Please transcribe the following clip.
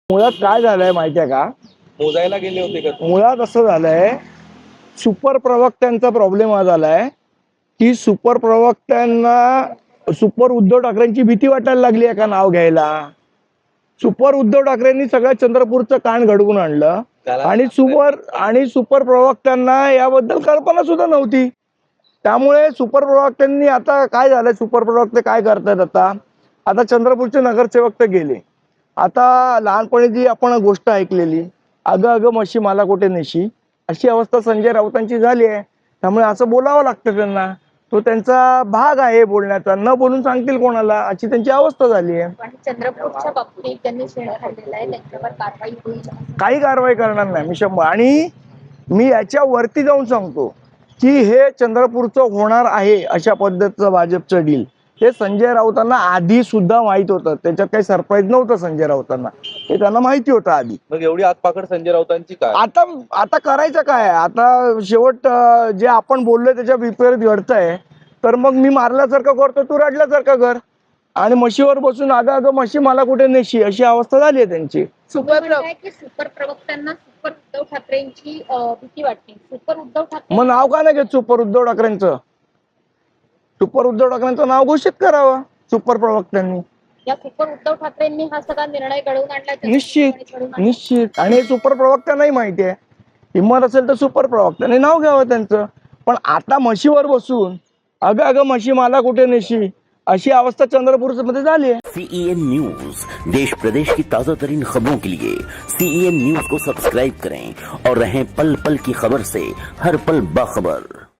मुळात काय झालंय माहितीये का? मोजायला गेले होते का? मुळात असं झालंय, सुपर प्रवक्त्यांचा प्रॉब्लेम हा झालाय की सुपर प्रवक्त्यांना सुपर उद्धव ठाकरेंची भीती वाटायला लागली आहे का नाव घ्यायला. सुपर उद्धव ठाकरेंनी सगळ्या चंद्रपूरचं कान घडवून आणलं आणि सुपर प्रवक्त्यांना याबद्दल कल्पना सुद्धा नव्हती. त्यामुळे सुपर प्रवक्त्यांनी आता काय झालंय, सुपर प्रवक्ते काय करतात आता चंद्रपूरचे नगरसेवक तर गेले. आता लहानपणी जी आपण गोष्ट ऐकलेली, अगं अगं म्हशी मला कुठे नेशी, अशी अवस्था संजय राऊतांची झाली आहे. त्यामुळे असं बोलावं लागतं त्यांना. तो त्यांचा भाग आहे बोलण्याचा, न बोलून सांगतील कोणाला, अशी त्यांची अवस्था झाली आहे. पण चंद्रपूरच्या बाबतीत त्यांनी शेण खाल्लेलं आहे, त्यांच्यावर कारवाई होईल. काही कारवाई करणार नाही मी शंभर. आणि मी याच्या वरती जाऊन सांगतो की हे चंद्रपूरचं होणार आहे अशा पद्धतीचं भाजपचं डील हे संजय राऊतांना आधी सुद्धा माहित होतं. त्याच्यात काही सरप्राईज नव्हतं संजय राऊतांना, हे त्यांना माहिती होतं आधी. मग एवढी आतपाकड संजय राऊतांची काय? आता करायचं काय? आता शेवट जे आपण बोललोय त्याच्या विपरीत घडतंय, तर मग मी मारल्यासारखं करतो, तू रडल्यासारखं कर, आणि म्हशीवर बसून अगं म्हशी मला कुठे नेशी, अशी अवस्था झाली आहे त्यांची. सुपर प्रवक्त्यांना सुपर उद्धव ठाकरेंची भीती वाटते. सुपर उद्धव ठाकरे मग नाव का नाही घेत सुपर उद्धव ठाकरेंचं? सुपर उद्धव ठाकरेंचं नाव घोषित करावं सुपर प्रवक्त्यांनी. या सुपर उद्धव ठाकरेंनी हा सगळा निर्णय घडवून आणला. निश्चित. आणि सुपर प्रवक्त्यांनाही माहिती आहे, हिंमत असेल तर सुपर प्रवक्त्यांनी नाव घ्यावं त्यांचं. पण आता म्हशीवर बसून अगं अगं म्हशी मला कुठे नेशी, अशी अवस्था चंद्रपूर मध्ये झाली है। CEN न्यूज देश प्रदेश की ताजा तरीन खबरों के लिए CEN न्यूज को सब्सक्राइब करें और रहें पल पल की खबर से हर पल बाखबर।